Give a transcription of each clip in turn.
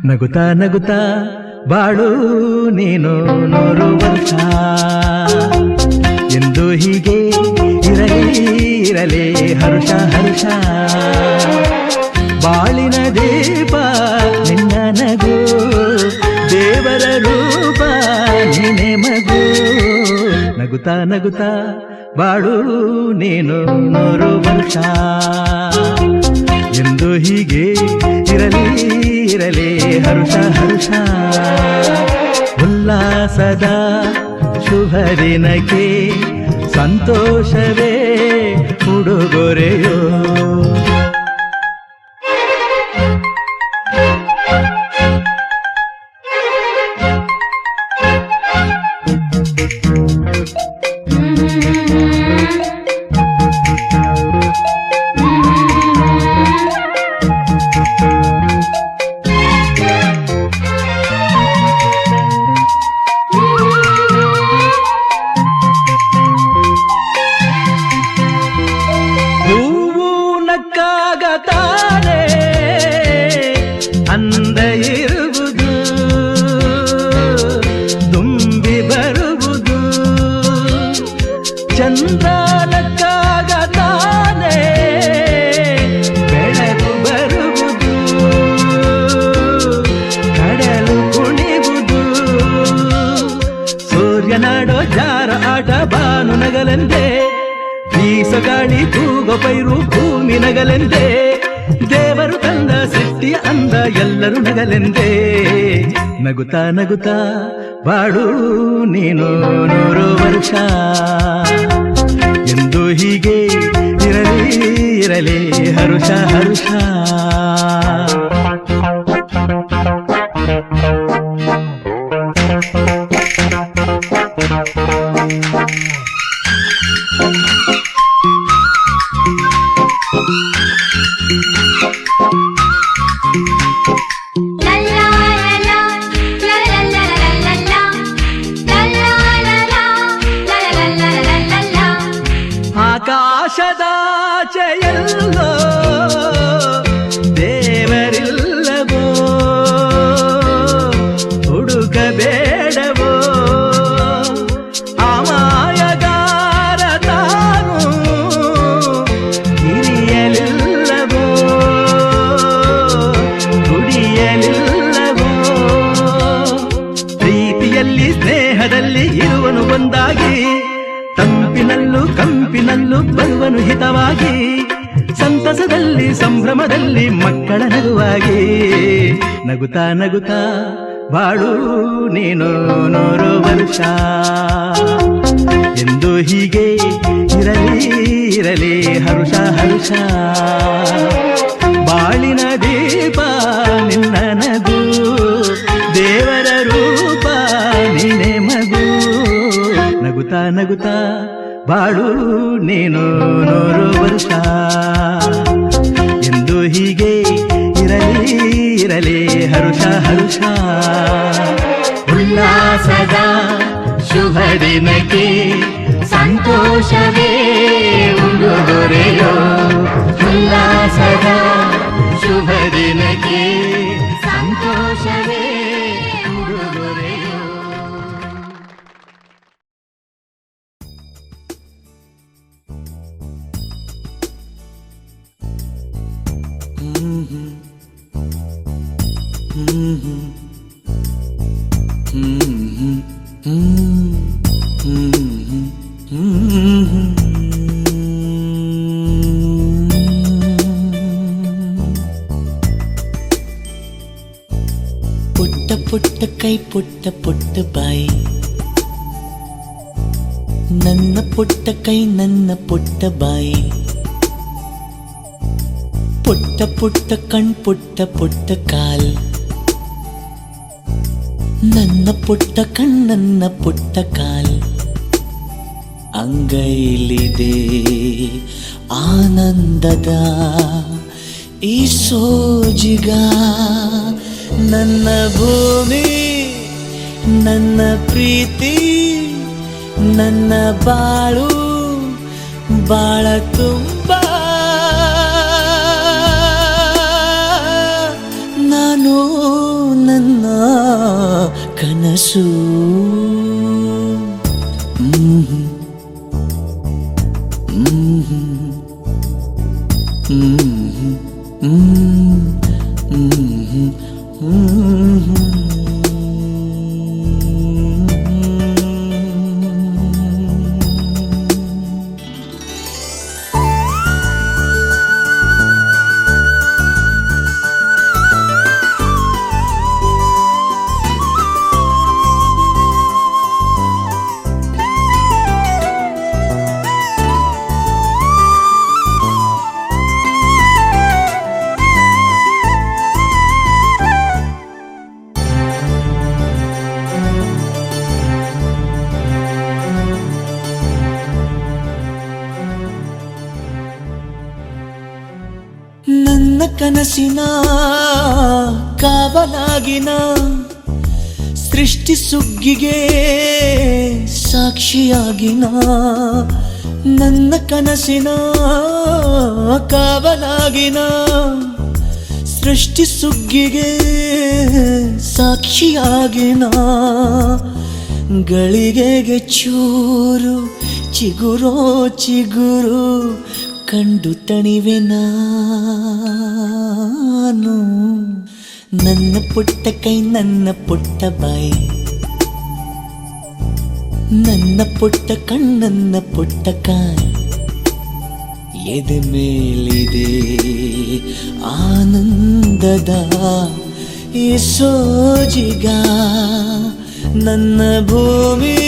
ನಗುತ್ತಾ ನಗುತ್ತಾ ಬಾಳು ನೀನು 100 ವರ್ಷ ಎಂದು ಹೀಗೆ ಇರಲಿ ಹರುಷ ಹರುಷ. ಬಾಳಿನ ದೀಪ ನಿನ್ನ ನಗು, ದೇವರ ರೂಪ ನೀನೆ ಮಗು. ನಗುತ್ತಾ ನಗುತ್ತಾ ಬಾಳು ನೀನು 100 ವರ್ಷ ಎಂದು ಹೀಗೆ ಇರಲಿ ಹರುಷ ಹರುಷ. ಉಲ್ಲಾಸದ ಶುಭ ದಿನಕ್ಕೆ ಸಂತೋಷವೇ ಉಡುಗೊರೆಯೋ. ತಾನೆ ಅಂದ ಇರುವುದು, ತುಂಬಿ ಬರುವುದು. ಚಂದ್ರನಕ್ಕಾಗ ತಾನೆ ಬೆಳಕು ಬರುವುದು, ಕಡಲು ಕುಣಿವುದು. ಸೂರ್ಯನಾಡೋ ಜಾರ ಆಟ ಬಾನು ನಗಲೆಂದೇ, ಬೀಸಗಾಳಿ ತೂಗೋ ಪೈರು ಭೂಮಿ ನಗಲೆಂದೇ. ದೇವರು ತಂದ ಸೃಷ್ಟಿಯ ಅಂದ ಎಲ್ಲರೂ ನಗಲೆಂದೇ. ನಗುತ್ತಾ ನಗುತ್ತಾ ಬಾಳು ನೀನು 100 ವರ್ಷ ಎಂದು ಹೀಗೆ ಇರಲಿ ಹರುಷ ಹರುಷ. ಆಕಾಶದಾಚೆಯಲ್ಲೋ ದೇವರಿಲ್ಲವೋ, ಹುಡುಕಬೇಡವೋ. ಅಮಾಯಗಾರ ತಾನು ಹಿರಿಯಲಿಲ್ಲವೋ, ದುಡಿಯಲಿಲ್ಲವೋ. ಪ್ರೀತಿಯಲ್ಲಿ ಸ್ನೇಹದಲ್ಲಿ ಇರುವನು ಒಂದಾಗಿ, ತಂಪಿನಲ್ಲೂ ಕಂಪಿನಲ್ಲೂ ಬರುವನು ಹಿತವಾಗಿ. ಸಂತಸದಲ್ಲಿ ಸಂಭ್ರಮದಲ್ಲಿ ಮಕ್ಕಳ ನಗುವಾಗಿ. ನಗುತ್ತಾ ನಗುತ್ತಾ ಬಾಳು ನೀನು 100 ವರ್ಷ ಎಂದು ಹೀಗೆ ಇರಲಿ ಹರುಷ ಹರುಷ. ಬಾಳಿನ ದೀಪ ನಿನ್ನ ನಗು, ದೇವರ ರೂಪ ನೀನೆ ಮಗು. ನಗುತ್ತಾ ನಗುತ್ತಾ ಬಾಳು ನೀನು 100 ವರ್ಷ ಎಂದು ಹೀಗೆ ಇರಲಿ ಹರುಷ ಹರುಷ. ಉಲ್ಲಾಸದ ಶುಭ ದಿನಕ್ಕೆ ಸಂತೋಷವೇ ಉಡುಗೊರೆಯೋ. ಉಲ್ಲಾಸದ ಶುಭ ದಿನಕ್ಕೆ ಸಂತೋಷವೇ ಉಡುಗೊರೆಯೋ. ಪುಟ್ಟ ಪುಟ್ಟ ಕೈ ಪುಟ್ಟ ಪುಟ್ಟ ಬಾಯಿ, ನನ್ನ ಪುಟ್ಟ ಕೈ ನನ್ನ ಪುಟ್ಟ ಬಾಯಿ. ಪುಟ್ಟ ಪುಟ್ಟ ಕಣ್ ಪುಟ್ಟ ಪುಟ್ಟ ಕಾಲ್, ನನ್ನ ಪುಟ್ಟ ಕಣ್ ನನ್ನ ಪುಟ್ಟ ಕಾಲ್. ಅಂಗೈಲಿದೆ ಆನಂದದ ಈ ಸೋಜಿಗ, ನನ್ನ ಭೂಮಿ ನನ್ನ ಪ್ರೀತಿ ನನ್ನ ಬಾಳು ಬಾಳ ತುಂಬ. ನಾನು ನನ್ನ ಕನಸು. ನನ್ನ ಕನಸಿನ ಕಾವಲಾಗಿನ ಸೃಷ್ಟಿ ಸುಗ್ಗಿಗೆ ಸಾಕ್ಷಿಯಾಗಿನ, ನನ್ನ ಕನಸಿನ ಕಾವಲಾಗಿನ ಸೃಷ್ಟಿ ಸುಗ್ಗಿಗೆ ಸಾಕ್ಷಿಯಾಗಿನ, ಗಳಿಗೆಗೆ ಚೂರು ಚಿಗುರೋ ಚಿಗುರು ಕಂಡು ತಣಿವೆ ನಾನು. ನನ್ನ ಪುಟ್ಟ ಕೈ ನನ್ನ ಪುಟ್ಟ ಬಾಯಿ, ನನ್ನ ಪುಟ್ಟ ಕಣ್ಣನ್ನ ಪುಟ್ಟ ಕಾಯಿ, ಎದೆ ಮೇಲಿದೆ ಆನಂದದ ಈ ಸೋಜಿಗ. ನನ್ನ ಭೂಮಿ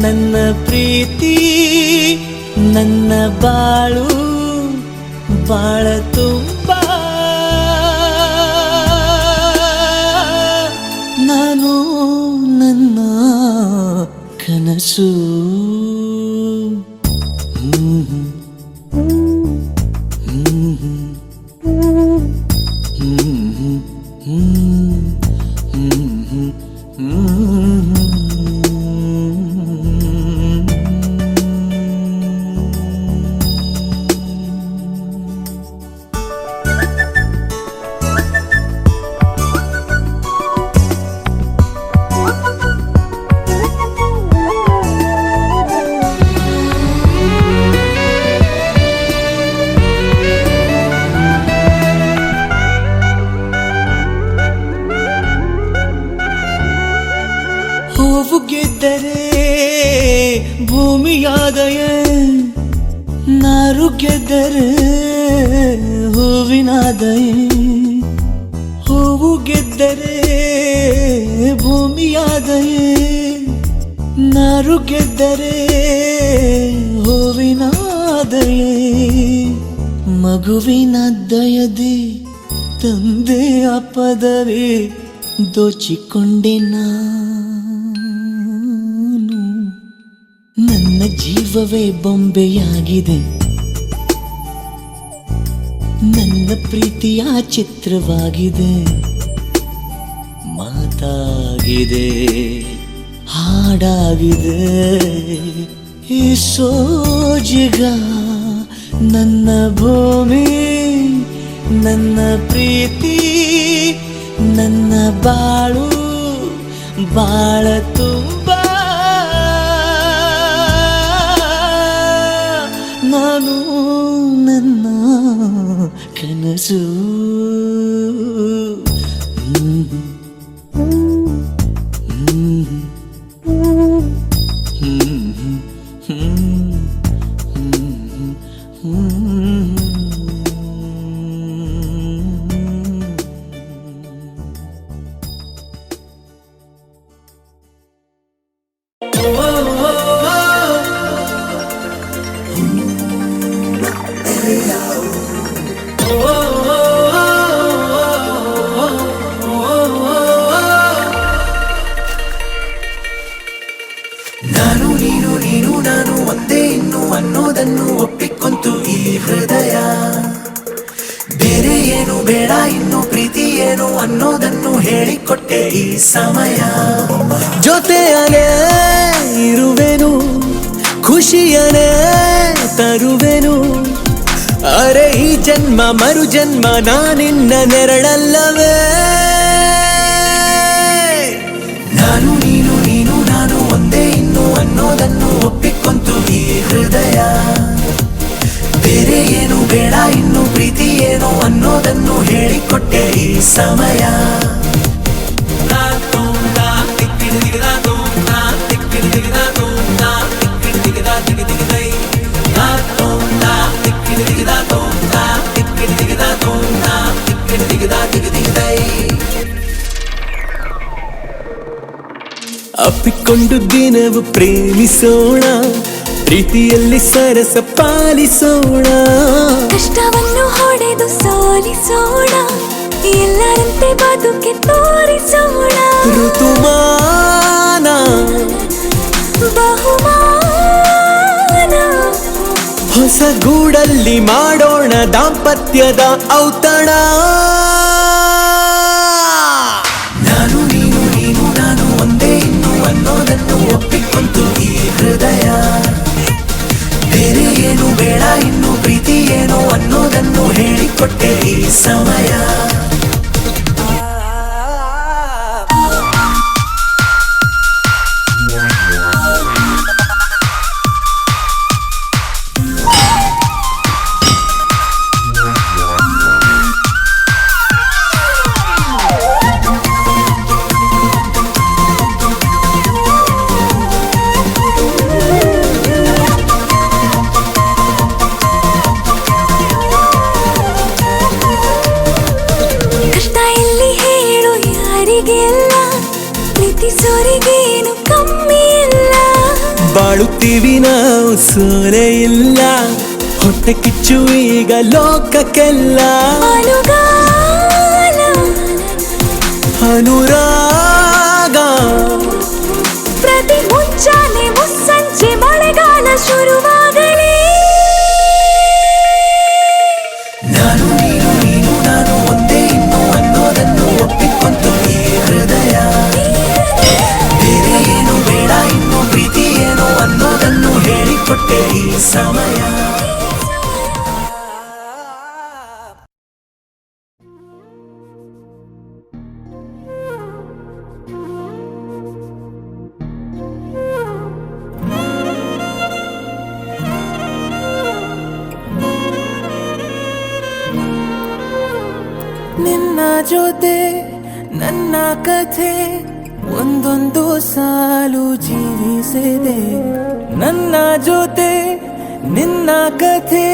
ನನ್ನ ಪ್ರೀತಿ ನನ್ನ ಬಾಳು ಬಾಳ ತುಂಬ, ನಾನು ನನ್ನ ಕನಸು. ಹೂವು ಗೆದ್ದರೆ ಭೂಮಿಯಾದಯೇ, ನಾರು ಗೆದ್ದರೆ ಹೂವಿನಾದಯೇ. ಹೂವು ಗೆದ್ದರೆ ಭೂಮಿಯಾದಯೇ, ನಾರು ಗೆದ್ದರೆ ಹೂವಿನಾದಯೇ. ಮಗುವಿನ ದಯದಿ ತಂದೆ ಆ ಪದವಿ ದೋಚಿಕೊಂಡೆ ನಾನು. ನನ್ನ ಜೀವವೇ ಬೊಂಬೆಯಾಗಿದೆ, ನನ್ನ ಪ್ರೀತಿಯ ಚಿತ್ರವಾಗಿದೆ, ಮಾತಾಗಿದೆ ಹಾಡಾಗಿದೆ. ಈ ಸೋಜಿಗ ನನ್ನ ಭೂಮಿ ನನ್ನ ಪ್ರೀತಿ ನನ್ನ ಬಾಳು ಬಾಳ ತುಂಬ, ನಾನು ನನ್ನ ಕನಸು. ಅನ್ನೋದನ್ನು ಒಪ್ಪಿಕೊಂತು ಈ ಹೃದಯ. ಬೇರೆ ಏನು ಬೇಡ ಇನ್ನು ಪ್ರೀತಿ ಏನು ಅನ್ನೋದನ್ನು ಹೇಳಿಕೊಟ್ಟೆ ಈ ಸಮಯ. ಜೊತೆಯನೇ ಇರುವೆನು, ಖುಷಿಯನೇ ತರುವೆನು. ಅರೆ ಈ ಜನ್ಮ ಮರು ಜನ್ಮ ನಾನಿನ್ನ ನೆರಳಲ್ಲವೇ. ಸಮಯ. ಅಪ್ಪಿಕೊಂಡು ದಿನವು ಪ್ರೇಮಿಸೋಣ, ಪ್ರೀತಿಯಲ್ಲಿ ಸರಸ ಪಾಲಿಸೋಣ. ಕಷ್ಟವನ್ನು ಹೊಡೆದು ಸೋಲಿಸೋಣ, ಎಲ್ಲರಂತೆ ಬದುಕೆ ತೋರಿಸೋಣ. ಋತುಮಾನ ಬಹುಮಾನ ಹೊಸ ಗೂಡಲ್ಲಿ ಮಾಡೋಣ ದಾಂಪತ್ಯದ ಔತಣ. ನಾನು ನೀನು ನೀನು ನಾನು ಒಂದೇ ಇನ್ನು ಅನ್ನೋದನ್ನು ಒಪ್ಪಿಕೊಂತು ಈ ಹೃದಯ. ಬೇರೆ ಏನು ಬೇಡ ಇನ್ನು ಪ್ರೀತಿ ಏನು ಅನ್ನೋದನ್ನು ಹೇಳಿಕೊಟ್ಟೆ ಈ ಸಮಯ. ಕಷ್ಟ ಎಲ್ಲಿ ಹೇಳು ಯಾರಿಗೆಲ್ಲ, ಪ್ರೀತಿಸೋರಿಗೇನು ಕಮ್ಮಿ ಇಲ್ಲ. ಬಾಳುತ್ತೀವಿ ನಾವು ಸೋಲೆ ಇಲ್ಲ, ಹೊಟ್ಟೆ ಕಿಚ್ಚು ಈಗ ಲೋಕಕ್ಕೆಲ್ಲ. ಅನುಗಾಲ ಅನುರಾಗ ಪ್ರತಿ ಮುಂಚಾನೆ ಮುಸ್ಸಂಜೆ ಮಳೆಗಾಲ ಶುರುವಾಗಲಿ. ನಾನು ನೀನು ನೀನು ನಾನು ಒಂದೇ ಇನ್ನು ಅನ್ನೋದನ್ನು ಒಪ್ಪಿಕೊಂತು ಈ ಹೃದಯ. ಬೇರೆ ಏನು ಬೇಡ ಇನ್ನು ಪ್ರೀತಿ ಏನು ಅನ್ನೋದನ್ನು ಹೇಳಿಕೊಟ್ಟೆ ಈ ಸಮಯ. ನಿನ್ನ ಜೊತೆ ನನ್ನ ಕಥೆ ಒಂದೊಂದು ಸಾಲು ಜೀವಿಸಿದೆ. ನನ್ನ ಜೊತೆ ನಿನ್ನ ಕಥೆ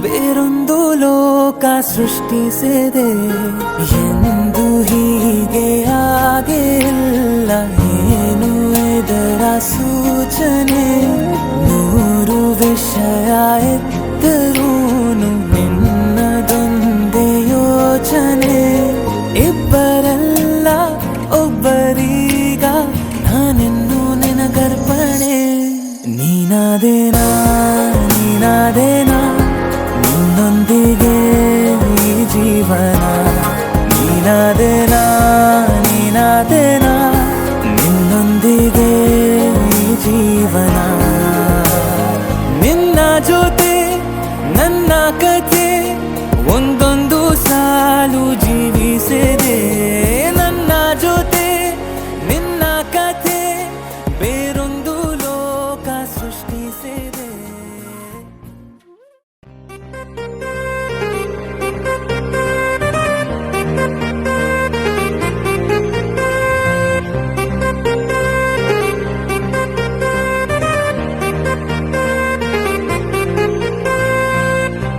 ಬೇರೊಂದು ಲೋಕ ಸೃಷ್ಟಿಸಿದೆ. ಎಂದು ಹೀಗೆ ಆಗಿಲ್ಲ, ಏನು ಇದರ ಸೂಚನೆ. ನೂರು ವಿಷಯ ಎತ್ತರೂನು ನಿನ್ನದೊಂದೇ ಯೋಚನೆ. ಇಬ್ಬರಲ್ಲ ಒಬ್ಬರೀಗ ನಾನೆನ್ನು ನಿನಗರ್ಪಣೆ. ನೀನಾದೇನಾ ನೀನಾದೇನಾ ನಿನ್ನೊಂದಿಗೆ ಈ ಜೀವನ. ನೀನಾದೇನಾ ನೀನಾದೇನಾ ನಿನ್ನೊಂದಿಗೆ ಈ ಜೀವನ. ನಿನ್ನ ಜೊತೆ ನನ್ನ ಕಥೆ ಒಂದೊಂದು ಸಾಲು ಜೀವಿಸಿದೆ. ನನ್ನ ಜೊತೆ ನಿನ್ನ ಕಥೆ ಬೇರೊಂದು ಲೋಕ ಸೃಷ್ಟಿಸಿದೆ.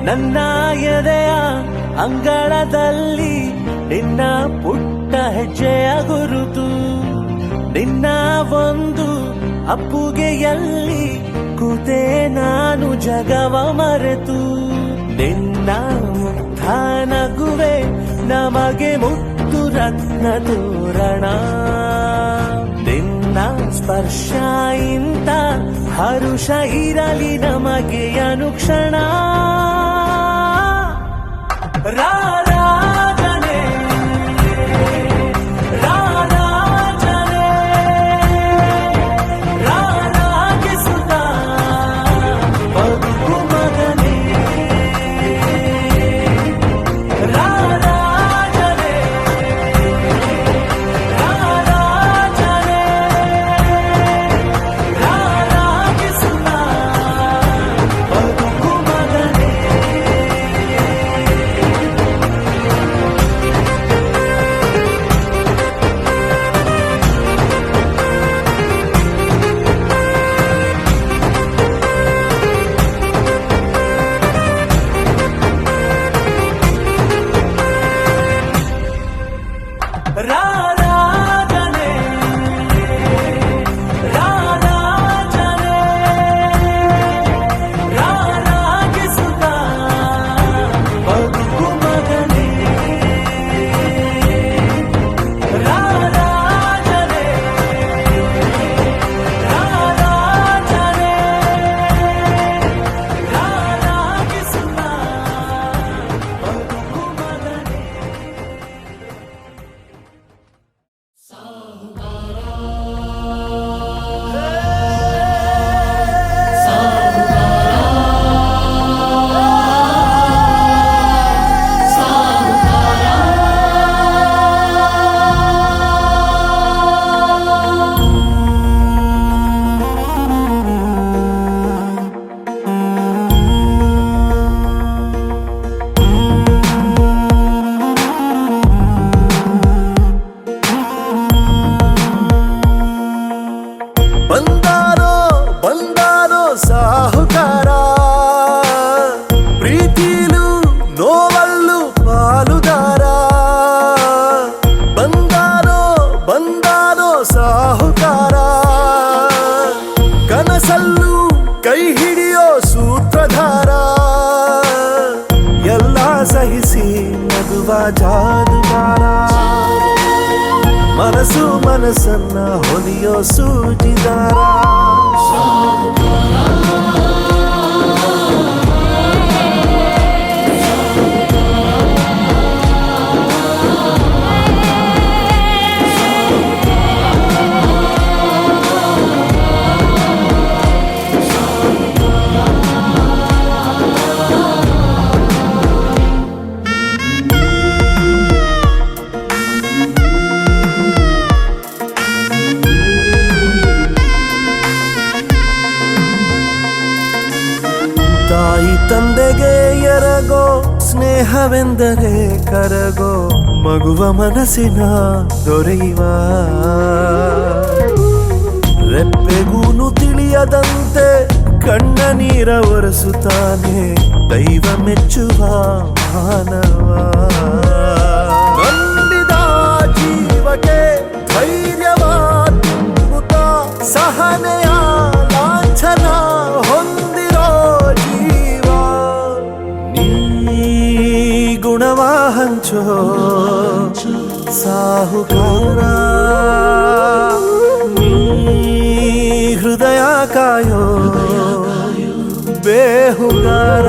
ನನ್ನ ಎದೆಯ ಅಂಗಳದಲ್ಲಿ ನಿನ್ನ ಪುಟ್ಟ ಹೆಜ್ಜೆಯ ಗುರುತು. ನಿನ್ನ ಒಂದು ಅಪ್ಪುಗೆಯಲ್ಲಿ ಕೂತೆ ನಾನು ಜಗವ ಮರೆತು. ನಿನ್ನ ಮುಗ್ಧ ನಗುವೆ ನಮಗೆ ಮುತ್ತು ರತ್ನ ತೋರಣ. ನಿನ್ನ ಸ್ಪರ್ಶ ಇಂತ ಹರುಷ ಇರಲಿ ನಮಗೆ ಅನುಕ್ಷಣ. ರಾರಾಜನೆ ರಾರಾಜನೆ ರಾರಾಗಿಸುತ್ತ ಬದುಕು ಮಗನೇ. ರಾರಾಜನೆ ರಾರಾಜನೆ ರಾರಾಗಿಸುತ್ತ ಬದುಕು ಮಗನೇ. ರಾರಾಜನೆ ರಾರಾಜನೆ ರಾರಾಗಿಸುತ್ತ ಬದುಕು ಮಗನೇ ರಾರಾಜನೆ ರಾರಾಜನೆ ರಾರಾಗಿಸುತ್ತ ಬದುಕು ಮಗನೇ ಬಂದಾರೋ ಬಂದಾರೋ ಸಾಹುಕಾರ ಪ್ರೀತಿಲು ನೋವಲ್ಲು ಪಾಲುದಾರ ಬಂದಾರೋ ಬಂದಾರೋ ಸಾಹುಕಾರ ಕನಸಲ್ಲು ಕೈ ಹಿಡಿಯೋ ಸೂತ್ರಧಾರ ಎಲ್ಲ ಸಹಿಸಿ ನಗುವ ಜಾದುಗಾರ ಮನಸ್ಸು ಮನಸ್ಸನ್ನ ಹೊಲಿಯೋ ಸೂಜಿದಾರ ತಾಯಿ ತಂದೆಗೆ ಎರಗೋ ಸ್ನೇಹವೆಂದರೆ ಕರಗೋ ಮಗುವ ಮನಸ್ಸಿನ ದೊರೆಯುವ ರೆಪ್ಪೆಗೂನು ತಿಳಿಯದಂತೆ ಕಣ್ಣ ನೀರ ಒರೆಸುತ್ತಾನೆ ದೈವ ಮೆಚ್ಚುವ ಮಾನವ ನಂಬಿದ ಜೀವಕ್ಕೆ ಧೈರ್ಯವ ತುಂಬುತ್ತ ಸಹನೆಯ ಲಾಂಛನ ಹೊಂದಿರೋ ಜೀವ ನೀ ಗುಣವ ಹಂಚೋ ಸಾಹುಕಾರ ನೀ ಹೃದಯ ಕಾಯೋ ಬೇಹುಗಾರ